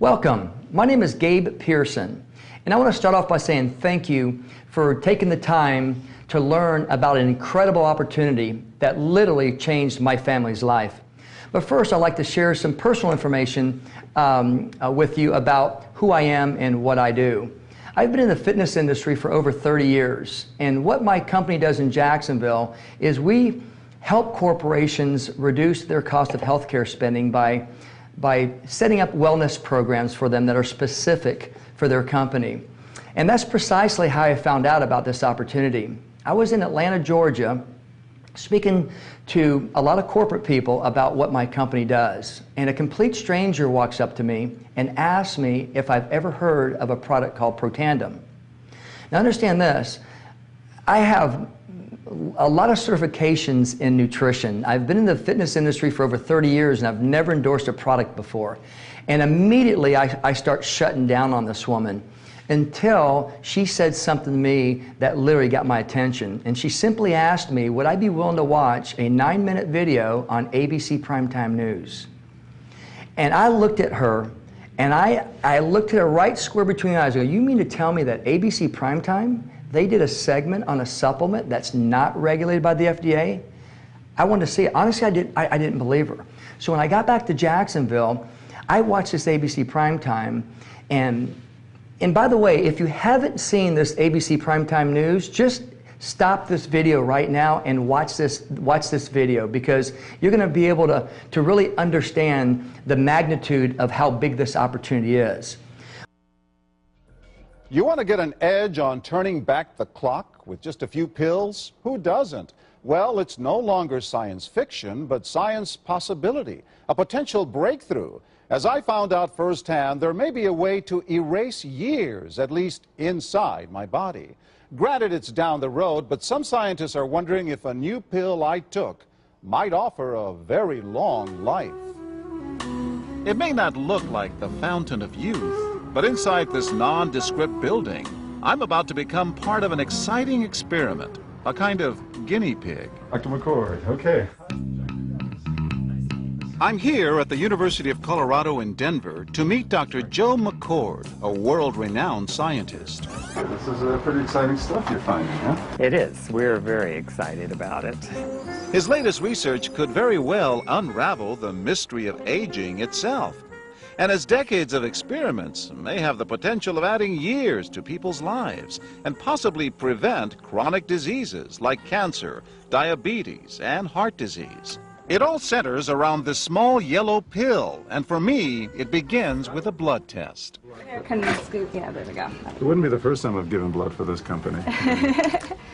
Welcome. My name is Gabe Pearson, and I want to start off by saying thank you for taking the time to learn about an incredible opportunity that literally changed my family's life. But first, I'd like to share some personal information with you about who I am and what I do. I've been in the fitness industry for over 30 years, and what my company does in Jacksonville is we help corporations reduce their cost of healthcare spending by setting up wellness programs for them that are specific for their company. And that's precisely how I found out about this opportunity. I was in Atlanta, Georgia, speaking to a lot of corporate people about what my company does. And a complete stranger walks up to me and asks me if I've ever heard of a product called Protandim. Now understand this, I have a lot of certifications in nutrition. I've been in the fitness industry for over 30 years and I've never endorsed a product before. And immediately I start shutting down on this woman until she said something to me that literally got my attention. And she simply asked me, would I be willing to watch a 9-minute video on ABC Primetime News? And I looked at her and I looked at her right square between the eyes and go, you mean to tell me that ABC Primetime, they did a segment on a supplement that's not regulated by the FDA? I wanted to see it. Honestly, I didn't believe her. So when I got back to Jacksonville, I watched this ABC Primetime, and by the way, if you haven't seen this ABC Primetime News, just stop this video right now and watch this video, because you're going to be able to really understand the magnitude of how big this opportunity is. You want to get an edge on turning back the clock with just a few pills? Who doesn't? Well, it's no longer science fiction, but science possibility, a potential breakthrough. As I found out firsthand, there may be a way to erase years, at least inside my body. Granted, it's down the road, but some scientists are wondering if a new pill I took might offer a very long life. It may not look like the fountain of youth, but inside this nondescript building, I'm about to become part of an exciting experiment, a kind of guinea pig. Dr. McCord, okay. I'm here at the University of Colorado in Denver to meet Dr. Joe McCord, a world-renowned scientist. This is pretty exciting stuff you're finding, huh? It is. We're very excited about it. His latest research could very well unravel the mystery of aging itself. And his decades of experiments may have the potential of adding years to people's lives and possibly prevent chronic diseases like cancer, diabetes, and heart disease. It all centers around this small yellow pill, and for me, it begins with a blood test. Kind of scoop, yeah, there we go. It wouldn't be the first time I've given blood for this company.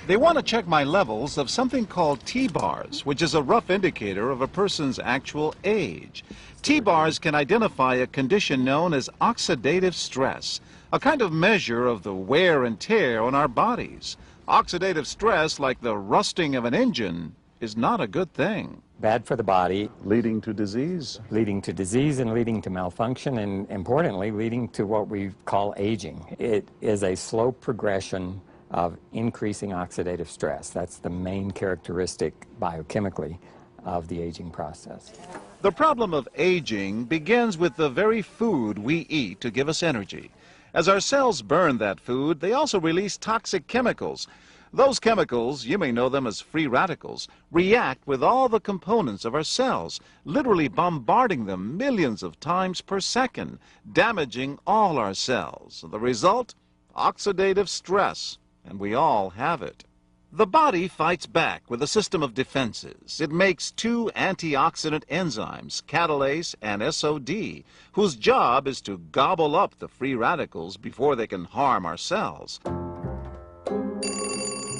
They want to check my levels of something called T-bars, which is a rough indicator of a person's actual age. T-bars can identify a condition known as oxidative stress, a kind of measure of the wear and tear on our bodies. Oxidative stress, like the rusting of an engine, is not a good thing. Bad for the body. Leading to disease? Leading to disease and leading to malfunction, and importantly, leading to what we call aging. It is a slow progression of increasing oxidative stress. That's the main characteristic biochemically of the aging process. The problem of aging begins with the very food we eat to give us energy. As our cells burn that food, they also release toxic chemicals. Those chemicals, you may know them as free radicals, react with all the components of our cells, literally bombarding them millions of times per second, damaging all our cells. The result? Oxidative stress, and we all have it. The body fights back with a system of defenses. It makes two antioxidant enzymes, catalase and SOD, whose job is to gobble up the free radicals before they can harm our cells.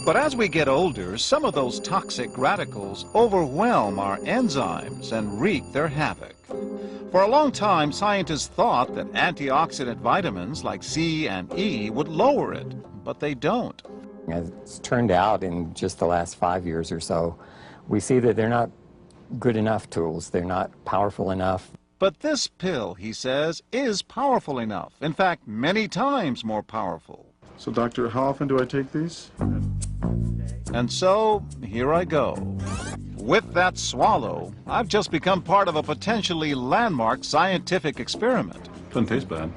But as we get older, some of those toxic radicals overwhelm our enzymes and wreak their havoc. For a long time, scientists thought that antioxidant vitamins like C and E would lower it, but they don't. As it's turned out in just the last 5 years or so, we see that they're not good enough tools. They're not powerful enough. But this pill, he says, is powerful enough. In fact, many times more powerful. So, doctor, how often do I take these? And so, here I go. With that swallow, I've just become part of a potentially landmark scientific experiment. Doesn't taste bad.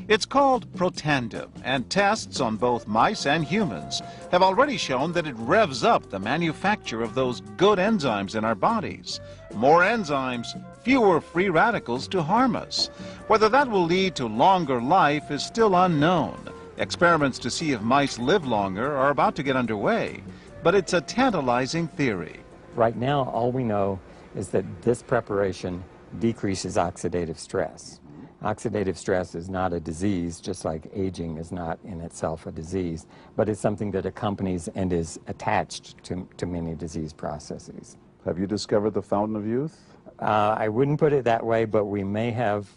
It's called Protandim, and tests on both mice and humans have already shown that it revs up the manufacture of those good enzymes in our bodies. More enzymes, fewer free radicals to harm us. Whether that will lead to longer life is still unknown. Experiments to see if mice live longer are about to get underway, but it's a tantalizing theory. Right now, all we know is that this preparation decreases oxidative stress. Oxidative stress is not a disease, just like aging is not in itself a disease, but it's something that accompanies and is attached to many disease processes. Have you discovered the fountain of youth? I wouldn't put it that way, but we may have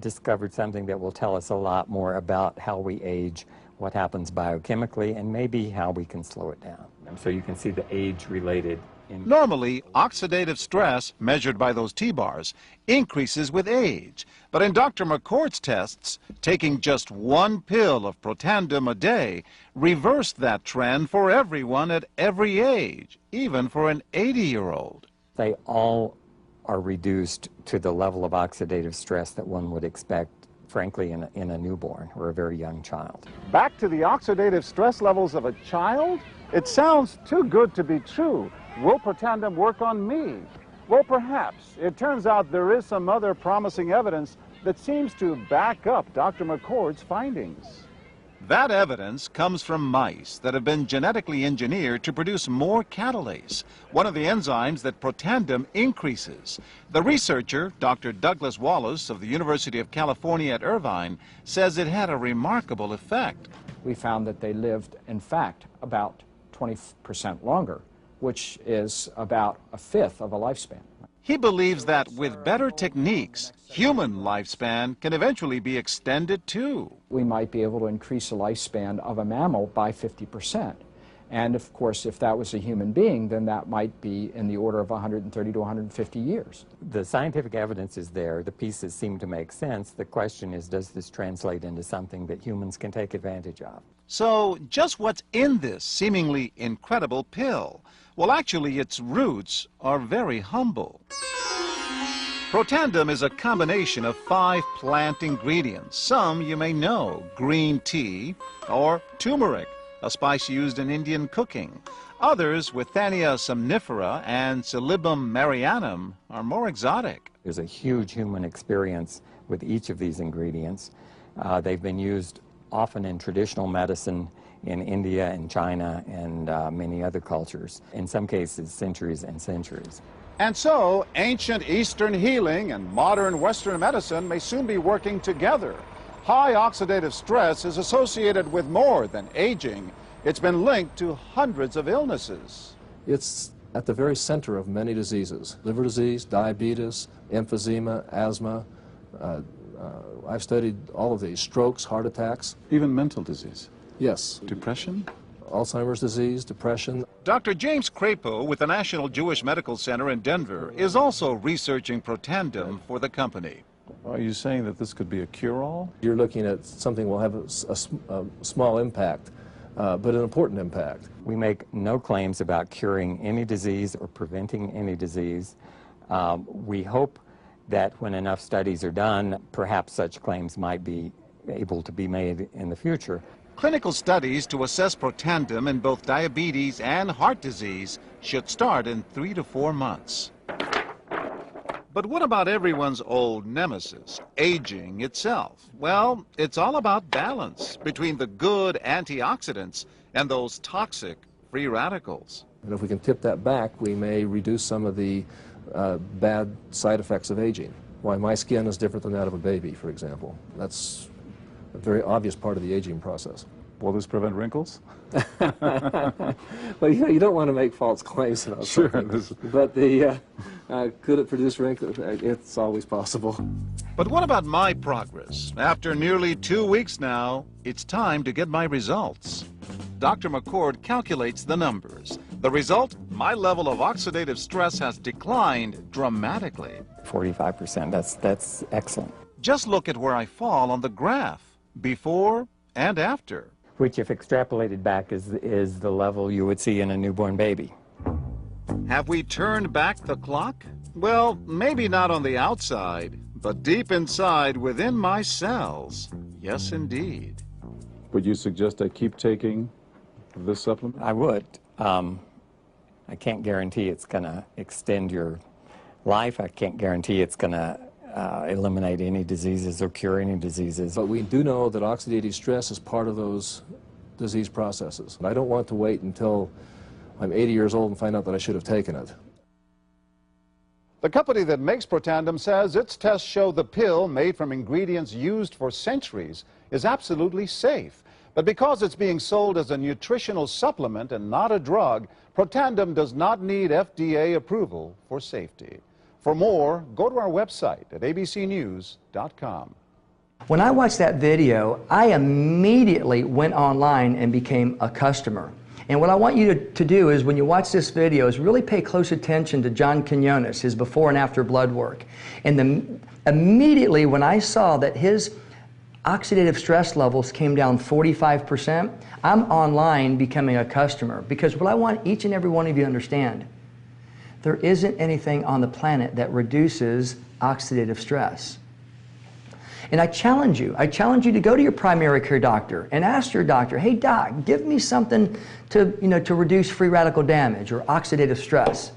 discovered something that will tell us a lot more about how we age, what happens biochemically, and maybe how we can slow it down. So you can see the age-related. Normally, oxidative stress, measured by those T-bars, increases with age. But in Dr. McCord's tests, taking just one pill of Protandim a day reversed that trend for everyone at every age, even for an 80-year-old. They all are reduced to the level of oxidative stress that one would expect, frankly, in a newborn or a very young child. Back to the oxidative stress levels of a child? It sounds too good to be true. Will Protandim work on me? Well, perhaps. It turns out there is some other promising evidence that seems to back up Dr. McCord's findings. That evidence comes from mice that have been genetically engineered to produce more catalase, one of the enzymes that Protandim increases. The researcher, Dr. Douglas Wallace of the University of California at Irvine, says it had a remarkable effect. We found that they lived, in fact, about 20% longer, which is about a fifth of a lifespan. He believes that with better techniques, human lifespan can eventually be extended too. We might be able to increase the lifespan of a mammal by 50%. And of course, if that was a human being, then that might be in the order of 130 to 150 years. The scientific evidence is there. The pieces seem to make sense. The question is, does this translate into something that humans can take advantage of? So just what's in this seemingly incredible pill? Well, actually, its roots are very humble. Protandim is a combination of 5 plant ingredients. Some you may know: green tea or turmeric, a spice used in Indian cooking. Others, Withania somnifera and Silybum marianum, are more exotic. There's a huge human experience with each of these ingredients. They've been used often in traditional medicine in India and China and many other cultures, in some cases centuries and centuries. And so, ancient Eastern healing and modern Western medicine may soon be working together. High oxidative stress is associated with more than aging. It's been linked to hundreds of illnesses. It's at the very center of many diseases: liver disease, diabetes, emphysema, asthma. I've studied all of these: strokes, heart attacks. Even mental disease. Yes. Depression? Alzheimer's disease, depression. Dr. James Crapo with the National Jewish Medical Center in Denver is also researching Protandim for the company. Are you saying that this could be a cure-all? You're looking at something will have a small impact, but an important impact. We make no claims about curing any disease or preventing any disease. We hope that when enough studies are done, perhaps such claims might be able to be made in the future. Clinical studies to assess Protandim in both diabetes and heart disease should start in 3 to 4 months. But what about everyone's old nemesis, aging itself? Well, it's all about balance between the good antioxidants and those toxic free radicals. And if we can tip that back, we may reduce some of the bad side effects of aging. Why my skin is different than that of a baby, for example. That's a very obvious part of the aging process. Will this prevent wrinkles? Well, you don't want to make false claims about something. But could it produce wrinkles? It's always possible. But what about my progress? After nearly 2 weeks now, it's time to get my results. Dr. McCord calculates the numbers. The result? My level of oxidative stress has declined dramatically. 45%, that's excellent. Just look at where I fall on the graph, before and after. Which, if extrapolated back, is the level you would see in a newborn baby. Have we turned back the clock? Well, maybe not on the outside, but deep inside within my cells, yes indeed. Would you suggest I keep taking this supplement? I would. I can't guarantee it's going to extend your life. I can't guarantee it's going to eliminate any diseases or cure any diseases. But we do know that oxidative stress is part of those disease processes. I don't want to wait until I'm 80 years old and find out that I should have taken it. The company that makes Protandim says its tests show the pill, made from ingredients used for centuries, is absolutely safe. But because it's being sold as a nutritional supplement and not a drug, Protandim does not need FDA approval for safety. For more, go to our website at abcnews.com. When I watched that video, I immediately went online and became a customer. And what I want you to do is, when you watch this video, is really pay close attention to John Quinones, his before and after blood work. And immediately when I saw that his oxidative stress levels came down 45%, I'm online becoming a customer. Because what I want each and every one of you to understand, there isn't anything on the planet that reduces oxidative stress. And I challenge you to go to your primary care doctor and ask your doctor, hey doc, give me something to reduce free radical damage or oxidative stress.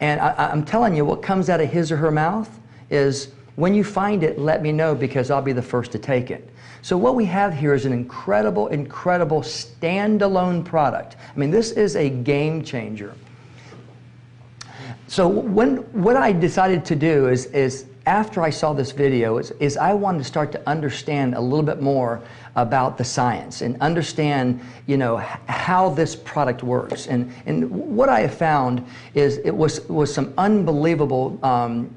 And I'm telling you, what comes out of his or her mouth is, when you find it, let me know, because I'll be the first to take it. So what we have here is an incredible, incredible standalone product. I mean, this is a game changer. So what I decided to do is after I saw this video, is I wanted to start to understand a little bit more about the science and understand, how this product works. And what I have found is it was some unbelievable,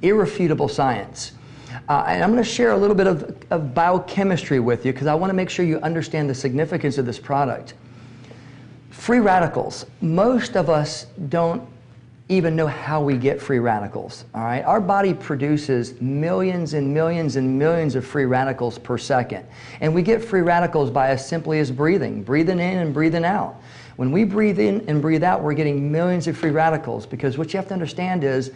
irrefutable science. And I'm going to share a little bit of biochemistry with you, because I want to make sure you understand the significance of this product. Free radicals. Most of us don't even know how we get free radicals. All right, our body produces millions and millions and millions of free radicals per second, and we get free radicals by as simply as breathing in and breathing out. When we breathe in and breathe out, we're getting millions of free radicals, because what you have to understand is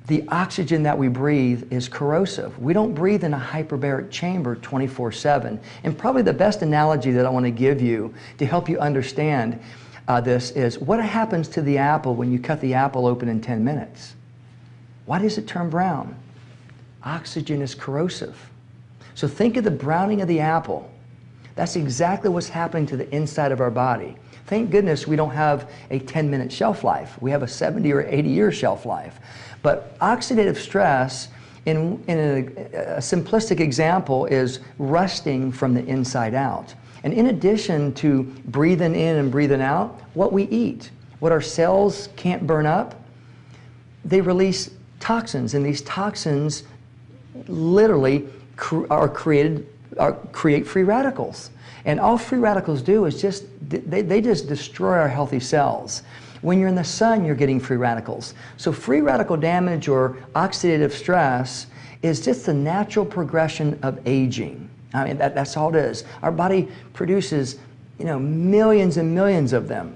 the oxygen that we breathe is corrosive. We don't breathe in a hyperbaric chamber 24/7. And probably the best analogy that I want to give you to help you understand this is, what happens to the apple when you cut the apple open in 10 minutes? Why does it turn brown? Oxygen is corrosive. So think of the browning of the apple. That's exactly what's happening to the inside of our body. Thank goodness we don't have a 10-minute shelf life. We have a 70 or 80-year shelf life. But oxidative stress, in a simplistic example, is rusting from the inside out. And in addition to breathing in and breathing out, what we eat, what our cells can't burn up, they release toxins, and these toxins literally create free radicals. And all free radicals do is they just destroy our healthy cells. When you're in the sun, you're getting free radicals. So free radical damage or oxidative stress is just the natural progression of aging. I mean, that's all it is. Our body produces, millions and millions of them.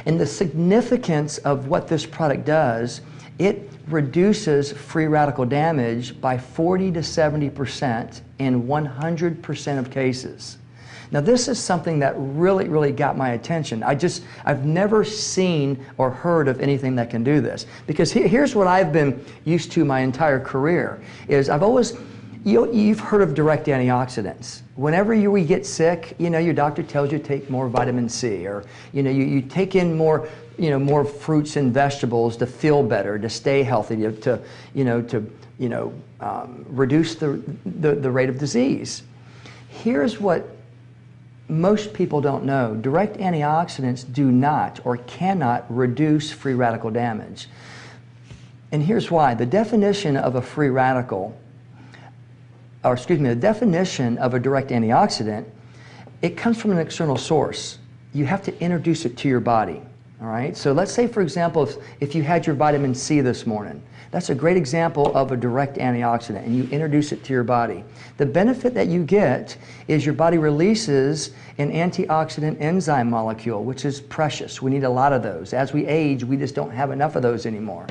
And the significance of what this product does, it reduces free radical damage by 40 to 70% in 100% of cases. Now, this is something that really, really got my attention. I've never seen or heard of anything that can do this. Because here's what I've been used to my entire career, is I've always, you've heard of direct antioxidants. Whenever we get sick, your doctor tells you to take more vitamin C, or, you take in more, more fruits and vegetables to feel better, to stay healthy, to reduce the rate of disease. Here's what most people don't know. Direct antioxidants do not or cannot reduce free radical damage. And here's why. The definition of a free radical, the definition of a direct antioxidant, it comes from an external source. You have to introduce it to your body. All right? So let's say, for example, if you had your vitamin C this morning, that's a great example of a direct antioxidant, and you introduce it to your body. The benefit that you get is your body releases an antioxidant enzyme molecule, which is precious. We need a lot of those. As we age, we just don't have enough of those anymore.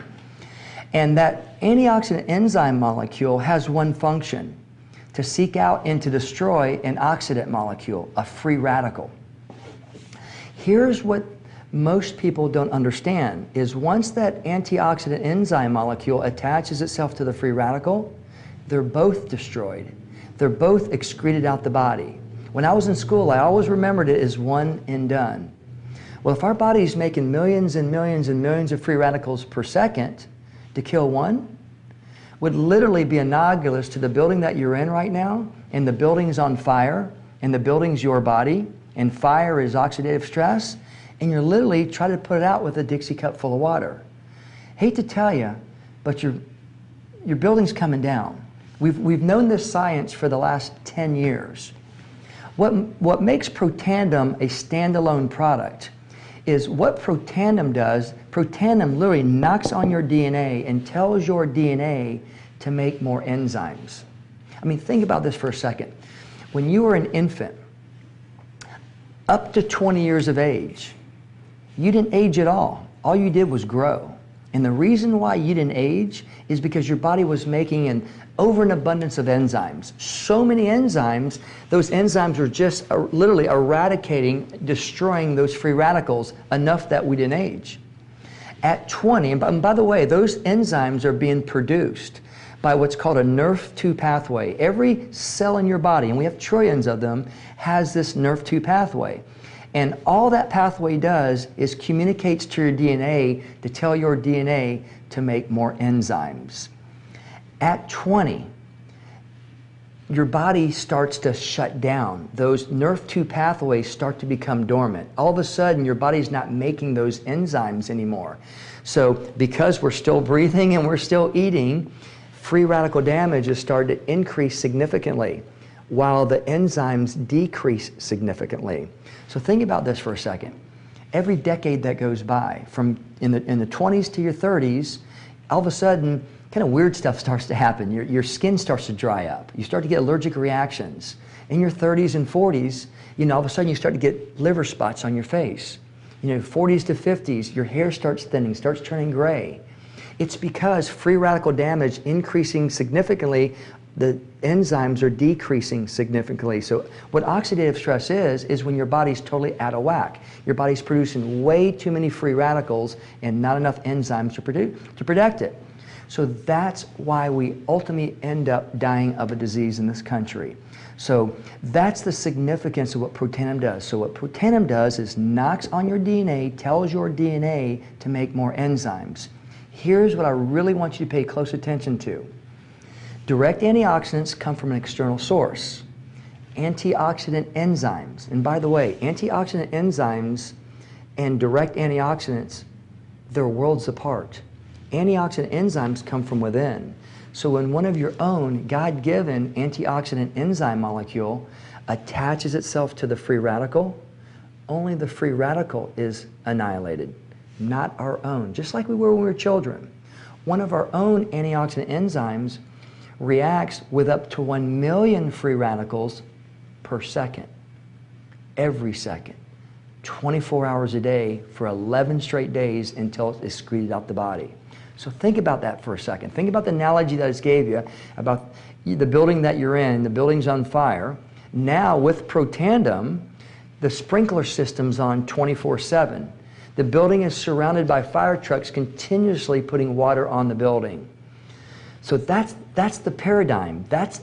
And that antioxidant enzyme molecule has one function: to seek out and to destroy an oxidant molecule, a free radical. Here's what most people don't understand, is once that antioxidant enzyme molecule attaches itself to the free radical, they're both destroyed. They're both excreted out the body. When I was in school, I always remembered it as one and done. Well, if our body's making millions and millions and millions of free radicals per second, to kill one would literally be analogous to the building that you're in right now, and the building's on fire, and the building's your body, and fire is oxidative stress, and you're literally trying to put it out with a Dixie cup full of water. Hate to tell you, but your building's coming down. We've known this science for the last 10 years. What makes Protandim a standalone product is what Protandim does. Protandim literally knocks on your DNA and tells your DNA to make more enzymes. I mean, think about this for a second. When you were an infant, up to 20 years of age, you didn't age at all. All you did was grow. And the reason why you didn't age is because your body was making an abundance of enzymes. So many enzymes, those enzymes are just literally eradicating, destroying those free radicals enough that we didn't age. At 20, and by the way, those enzymes are being produced by what's called a NRF2 pathway. Every cell in your body, and we have trillions of them, has this NRF2 pathway. And all that pathway does is communicates to your DNA to tell your DNA to make more enzymes. At 20, your body starts to shut down. Those NRF2 pathways start to become dormant. All of a sudden, your body's not making those enzymes anymore. So because we're still breathing and we're still eating, free radical damage has started to increase significantly, while the enzymes decrease significantly. So think about this for a second. Every decade that goes by, from in the 20s to your 30s, all of a sudden, kind of weird stuff starts to happen. Your skin starts to dry up. You start to get allergic reactions. In your 30s and 40s, all of a sudden you start to get liver spots on your face. 40s to 50s, your hair starts thinning, starts turning gray. It's because free radical damage increasing significantly, the enzymes are decreasing significantly. So what oxidative stress is when your body's totally out of whack. Your body's producing way too many free radicals and not enough enzymes to protect it. So that's why we ultimately end up dying of a disease in this country. So that's the significance of what Protandim does. So what Protandim does is knocks on your DNA, tells your DNA to make more enzymes. Here's what I really want you to pay close attention to. Direct antioxidants come from an external source. Antioxidant enzymes, and by the way, antioxidant enzymes and direct antioxidants, they're worlds apart. Antioxidant enzymes come from within. So when one of your own God-given antioxidant enzyme molecule attaches itself to the free radical, only the free radical is annihilated, not our own, just like we were when we were children. One of our own antioxidant enzymes reacts with up to 1 million free radicals per second, every second, 24 hours a day for 11 straight days until it's excreted out the body. So think about that for a second. Think about the analogy that I just gave you about the building that you're in, the building's on fire. Now with Protandim, the sprinkler system's on 24/7. The building is surrounded by fire trucks continuously putting water on the building. So that's the paradigm. That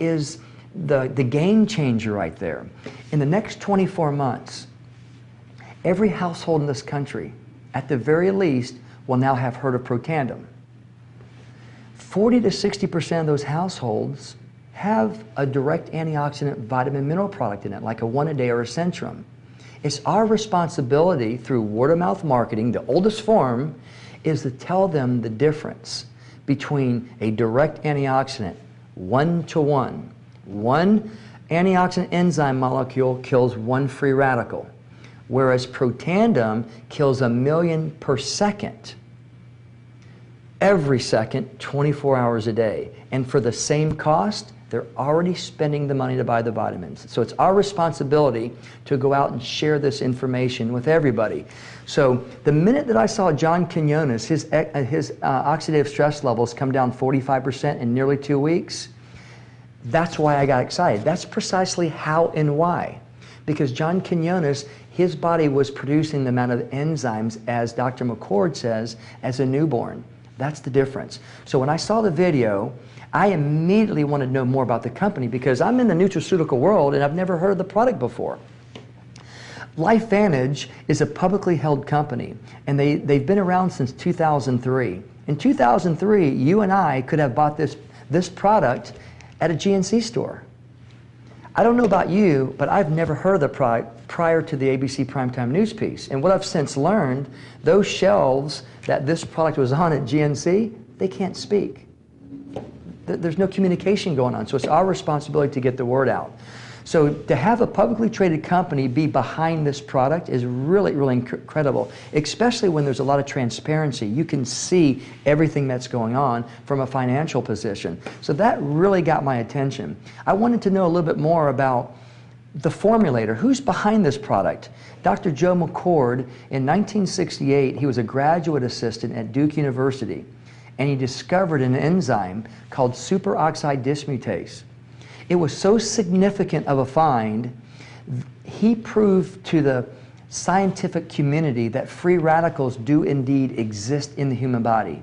is the game changer right there. In the next 24 months, every household in this country, at the very least, will now have heard of Protandim. 40 to 60% of those households have a direct antioxidant vitamin mineral product in it, like a One-A-Day or a Centrum. It's our responsibility through word-of-mouth marketing, the oldest form, is to tell them the difference between a direct antioxidant, 1-to-1. One antioxidant enzyme molecule kills 1 free radical, whereas Protandim kills 1 million per second, every second, 24 hours a day. And for the same cost, They're already spending the money to buy the vitamins. So it's our responsibility to go out and share this information with everybody. So the minute that I saw John Quinones, his oxidative stress levels come down 45% in nearly 2 weeks, that's why I got excited. That's precisely how and why. Because John Quinones, his body was producing the amount of enzymes, as Dr. McCord says, as a newborn. That's the difference. So when I saw the video, I immediately wanted to know more about the company because I'm in the nutraceutical world and I've never heard of the product before. LifeVantage is a publicly held company, and they've been around since 2003. In 2003, you and I could have bought this product at a GNC store. I don't know about you, but I've never heard of the product prior to the ABC Primetime News piece. And what I've since learned, those shelves that this product was on at GNC, they can't speak. There's no communication going on, so it's our responsibility to get the word out. So to have a publicly traded company be behind this product is really, really incredible, especially when there's a lot of transparency. You can see everything that's going on from a financial position. So that really got my attention. I wanted to know a little bit more about the formulator. Who's behind this product? Dr. Joe McCord, in 1968, he was a graduate assistant at Duke University, and he discovered an enzyme called superoxide dismutase. It was so significant of a find, he proved to the scientific community that free radicals do indeed exist in the human body.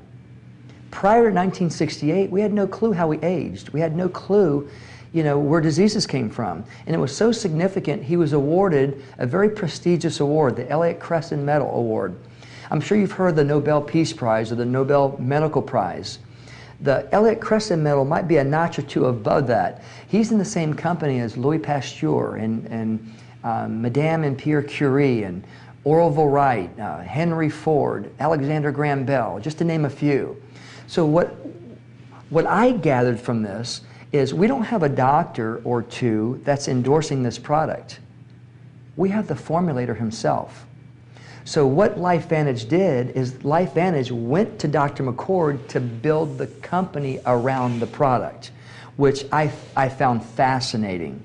Prior to 1968, we had no clue how we aged. We had no clue, where diseases came from. And it was so significant, he was awarded a very prestigious award, the Elliott Cresson Medal Award. I'm sure you've heard the Nobel Peace Prize or the Nobel Medical Prize. The Elliott Cresson Medal might be a notch or two above that. He's in the same company as Louis Pasteur and Madame and Pierre Curie and Orville Wright, Henry Ford, Alexander Graham Bell, just to name a few. So what I gathered from this is we don't have a doctor or two that's endorsing this product. We have the formulator himself. So what LifeVantage did is LifeVantage went to Dr. McCord to build the company around the product, which I found fascinating.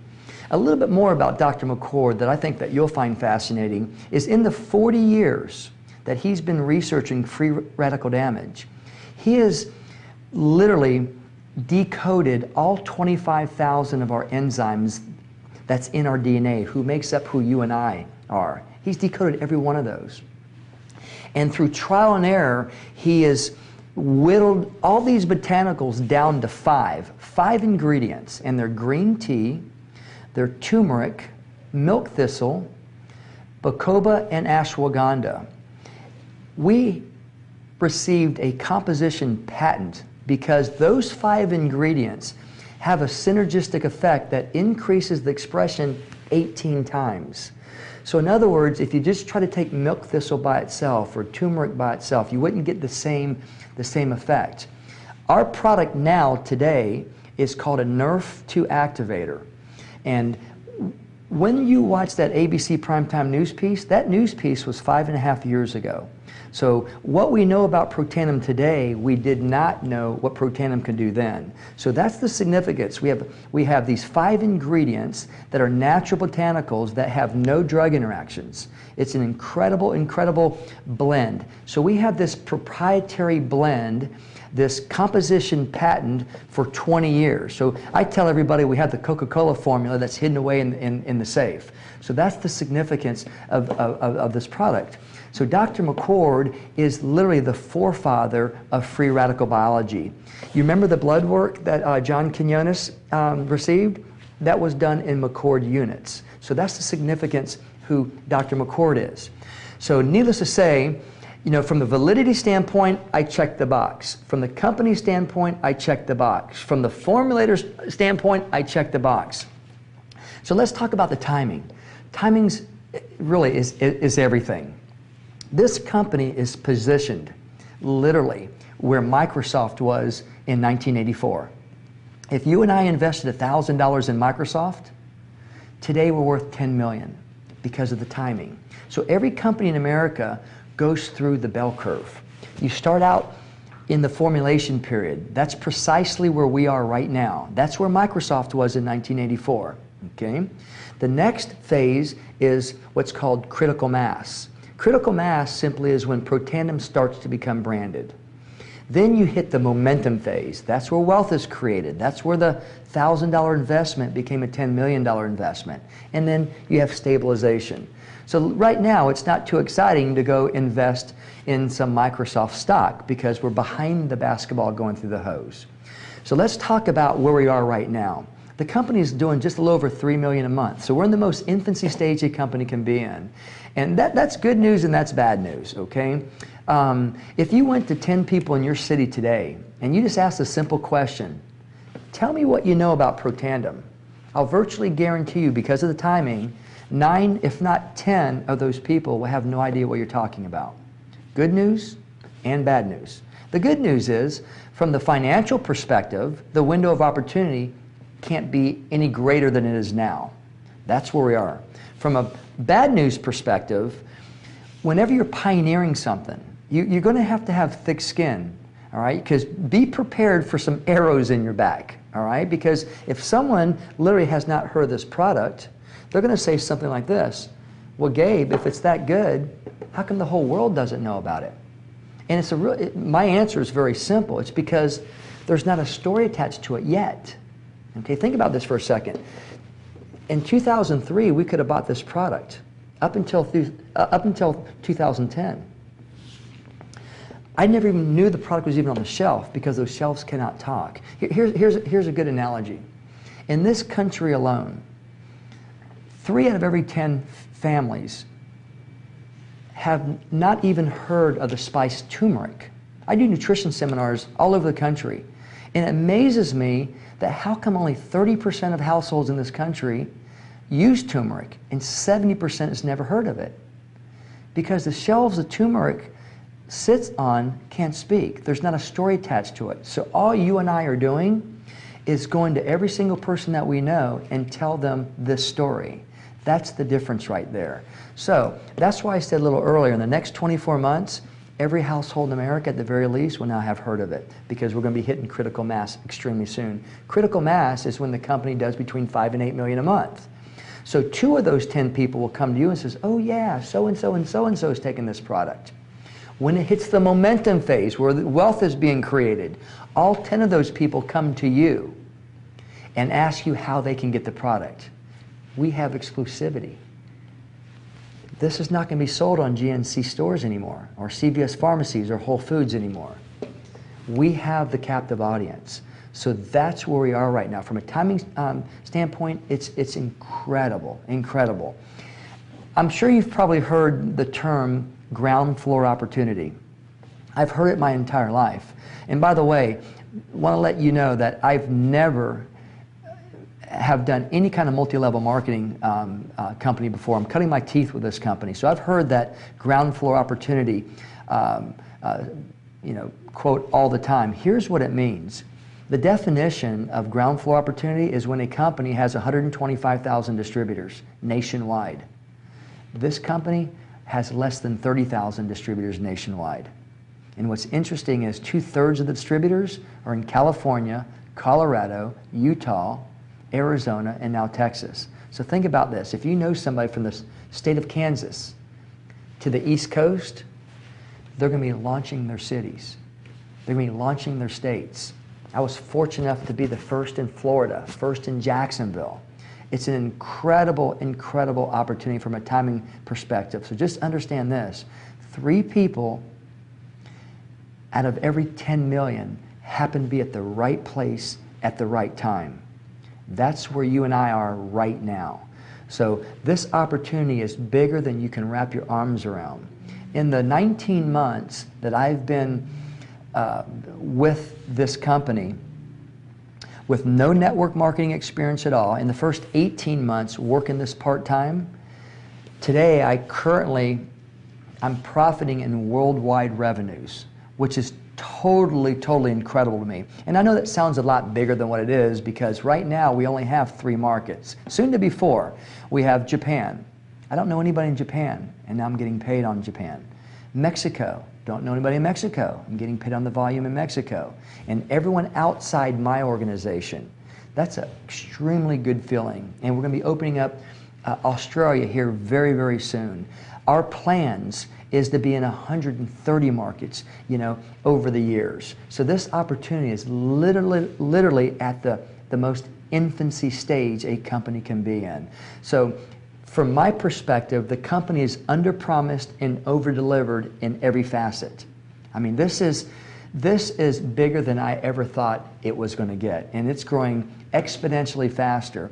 A little bit more about Dr. McCord that I think that you'll find fascinating is in the 40 years that he's been researching free radical damage, he has literally decoded all 25,000 of our enzymes that's in our DNA, who makes up who you and I are. He's decoded every one of those. And through trial and error, he has whittled all these botanicals down to five ingredients. And they're green tea, they're turmeric, milk thistle, bacoba, and ashwagandha. We received a composition patent because those 5 ingredients have a synergistic effect that increases the expression 18 times. So in other words, if you just try to take milk thistle by itself or turmeric by itself, you wouldn't get the same effect. Our product now, today, is called a NRF2 activator. And when you watch that ABC Primetime News piece, that news piece was 5.5 years ago. So what we know about Protandim today, we did not know what Protandim could do then. So that's the significance. We have these 5 ingredients that are natural botanicals that have no drug interactions. It's an incredible, incredible blend. So we have this proprietary blend, this composition patent for 20 years. So I tell everybody we have the Coca-Cola formula that's hidden away in the safe. So that's the significance of this product. So Dr. McCord is literally the forefather of free radical biology. You remember the blood work that John Quinones received? That was done in McCord units. So that's the significance who Dr. McCord is. So needless to say, from the validity standpoint, I checked the box. From the company standpoint, I checked the box. From the formulator's standpoint, I checked the box. So let's talk about the timing. Timing's really is everything. This company is positioned literally where Microsoft was in 1984. If you and I invested $1,000 in Microsoft, today we're worth $10 million because of the timing. So every company in America goes through the bell curve. You start out in the formulation period. That's precisely where we are right now. That's where Microsoft was in 1984. Okay? The next phase is what's called critical mass. Critical mass simply is when Protandim starts to become branded. Then you hit the momentum phase. That's where wealth is created. That's where the $1,000 investment became a $10 million investment. And then you have stabilization. So right now, it's not too exciting to go invest in some Microsoft stock because we're behind the basketball going through the hose. So let's talk about where we are right now. The company is doing just a little over $3 million a month. So we're in the most infancy stage a company can be in. And that's good news and that's bad news, okay? If you went to 10 people in your city today and you just asked a simple question, tell me what you know about Protandim, I'll virtually guarantee you, because of the timing, 9, if not 10 of those people will have no idea what you're talking about. Good news and bad news. The good news is, from the financial perspective, the window of opportunity can't be any greater than it is now. That's where we are. From a bad news perspective, whenever you're pioneering something, you're going to have thick skin, all right? Because be prepared for some arrows in your back, all right? Because if someone literally has not heard of this product, they're going to say something like this: well, Gabe, if it's that good, how come the whole world doesn't know about it? And it's my answer is very simple. It's because there's not a story attached to it yet. Okay, think about this for a second. In 2003, we could have bought this product up until 2010. I never even knew the product was even on the shelf because those shelves cannot talk. Here's a good analogy. In this country alone, 3 out of every 10 families have not even heard of the spice turmeric. I do nutrition seminars all over the country, and it amazes me that how come only 30% of households in this country use turmeric and 70% has never heard of it? Because the shelves of turmeric sits on can't speak. There's not a story attached to it. So all you and I are doing is going to every single person that we know and tell them this story. That's the difference right there. So that's why I said a little earlier, in the next 24 months, every household in America at the very least will now have heard of it, because we're going to be hitting critical mass extremely soon. Critical mass is when the company does between 5 and 8 million a month. So 2 of those 10 people will come to you and says, oh yeah, so-and-so and so-and-so is taking this product. When it hits the momentum phase where the wealth is being created, all 10 of those people come to you and ask you how they can get the product. We have exclusivity. This is not going to be sold on GNC stores anymore, or CVS pharmacies, or Whole Foods anymore. We have the captive audience. So that's where we are right now. From a timing standpoint, it's incredible, incredible. I'm sure you've probably heard the term ground floor opportunity. I've heard it my entire life. And by the way, I want to let you know that I've never have done any kind of multi-level marketing company before. I'm cutting my teeth with this company. So I've heard that ground floor opportunity, quote all the time. Here's what it means. The definition of ground floor opportunity is when a company has 125,000 distributors nationwide. This company has less than 30,000 distributors nationwide. And what's interesting is 2/3 of the distributors are in California, Colorado, Utah, Arizona, and now Texas. So think about this. If you know somebody from the state of Kansas to the East Coast, they're going to be launching their cities. They're going to be launching their states. I was fortunate enough to be the first in Florida, first in Jacksonville. It's an incredible, incredible opportunity from a timing perspective. So just understand this. 3 people out of every 10 million happen to be at the right place at the right time. That's where you and I are right now. So this opportunity is bigger than you can wrap your arms around. In the 19 months that I've been with this company, with no network marketing experience at all, in the first 18 months working this part-time, today I'm profiting in worldwide revenues, which is totally incredible to me. And I know that sounds a lot bigger than what it is, because right now we only have 3 markets, soon to be 4. We have Japan. I don't know anybody in Japan, and now I'm getting paid on Japan. Mexico. Don't know anybody in Mexico. I'm getting paid on the volume in Mexico. And everyone outside my organization. That's an extremely good feeling. And we're going to be opening up Australia here very, very soon. Our plans is to be in 130 markets, over the years. So this opportunity is literally at the most infancy stage a company can be in. So from my perspective, the company is under-promised and over-delivered in every facet. I mean, this is bigger than I ever thought it was going to get, and it's growing exponentially faster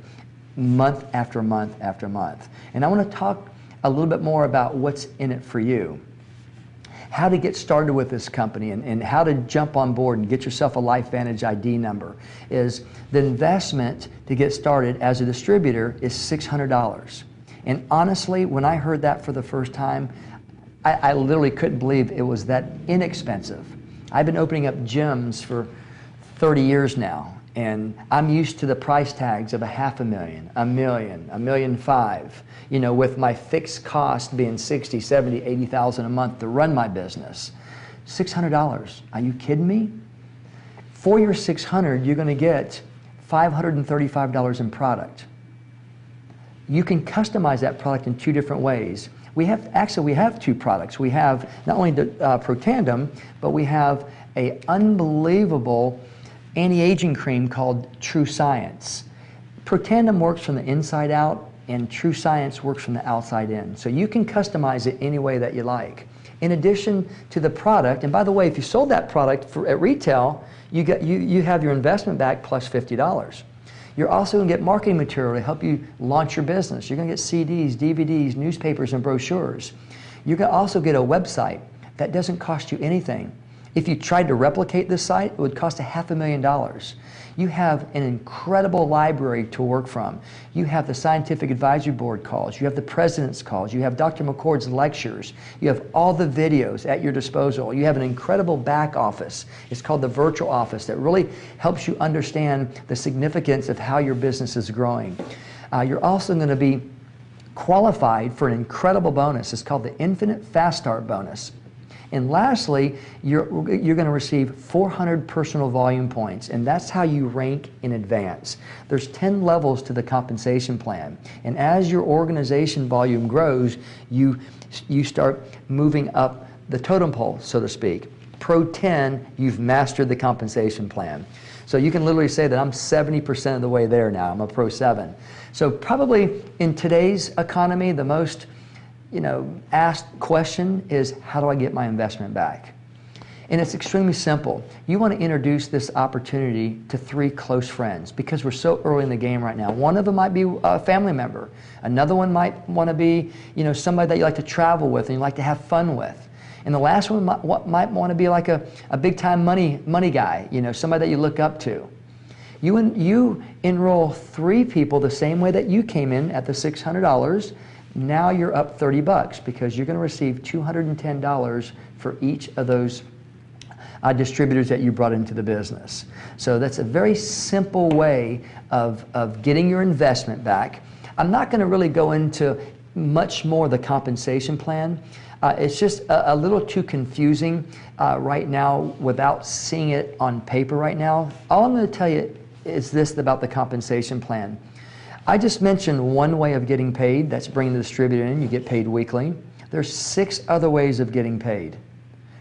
month after month after month. And I want to talk a little bit more about what's in it for you. How to get started with this company and how to jump on board and get yourself a LifeVantage ID number is the investment to get started as a distributor is $600. And honestly, when I heard that for the first time, I literally couldn't believe it was that inexpensive. I've been opening up gyms for 30 years now, and I'm used to the price tags of $500,000, $1 million, $1.5 million, with my fixed cost being $60,000, $70,000, $80,000 a month to run my business. $600, are you kidding me? For your $600, you're going to get $535 in product. You can customize that product in 2 different ways. We have 2 products. We have not only the Protandem, but we have an unbelievable anti-aging cream called True Science. Protandem works from the inside out, and True Science works from the outside in. So you can customize it any way that you like. In addition to the product, and by the way, if you sold that product at retail, you have your investment back plus $50. You're also going to get marketing material to help you launch your business. You're going to get CDs, DVDs, newspapers, and brochures. You're going to also get a website that doesn't cost you anything. If you tried to replicate this site, it would cost $500,000. You have an incredible library to work from. You have the Scientific Advisory Board calls. You have the President's calls. You have Dr. McCord's lectures. You have all the videos at your disposal. You have an incredible back office. It's called the virtual office that really helps you understand the significance of how your business is growing. You're also going to be qualified for an incredible bonus. It's called the Infinite Fast Start Bonus. And lastly, you're going to receive 400 personal volume points, and that's how you rank in advance. There's 10 levels to the compensation plan, and as your organization volume grows, you start moving up the totem pole, so to speak. Pro 10, you've mastered the compensation plan. So you can literally say that I'm 70% of the way there now. I'm a Pro 7. So probably in today's economy, the most asked question is, how do I get my investment back? And it's extremely simple. You want to introduce this opportunity to 3 close friends because we're so early in the game right now. One of them might be a family member. Another one might want to be, somebody that you like to travel with and you like to have fun with. And the last one might want to be like a big-time money guy, somebody that you look up to. You enroll 3 people the same way that you came in at the $600. Now you're up $30 because you're going to receive $210 for each of those distributors that you brought into the business. So that's a very simple way of getting your investment back. I'm not going to really go into much more the compensation plan. It's just a little too confusing right now without seeing it on paper right now. All I'm going to tell you is this about the compensation plan. I just mentioned one way of getting paid, that's bringing the distributor in, you get paid weekly. There's 6 other ways of getting paid.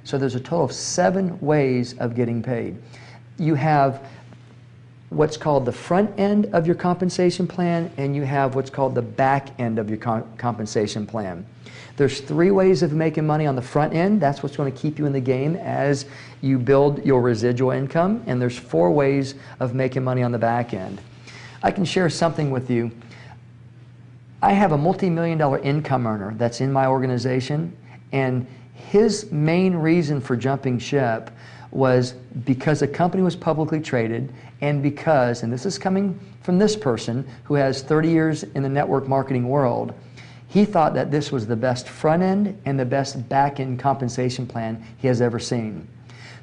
So there's a total of 7 ways of getting paid. You have what's called the front end of your compensation plan, and you have what's called the back end of your compensation plan. There's 3 ways of making money on the front end. That's what's going to keep you in the game as you build your residual income. And there's 4 ways of making money on the back end. I can share something with you. I have a multi-million-dollar income earner that's in my organization, and his main reason for jumping ship was because the company was publicly traded and because, and this is coming from this person who has 30 years in the network marketing world, he thought that this was the best front end and the best back end compensation plan he has ever seen.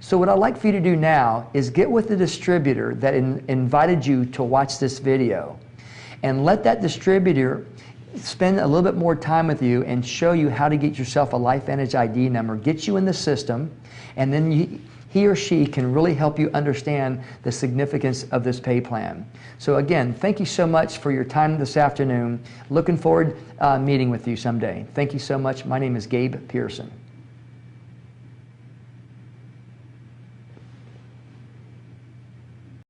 So what I'd like for you to do now is get with the distributor that invited you to watch this video and let that distributor spend a little bit more time with you and show you how to get yourself a LifeVantage ID number, get you in the system, and then he or she can really help you understand the significance of this pay plan. So again, thank you so much for your time this afternoon. Looking forward meeting with you someday. Thank you so much. My name is Gabe Pearson.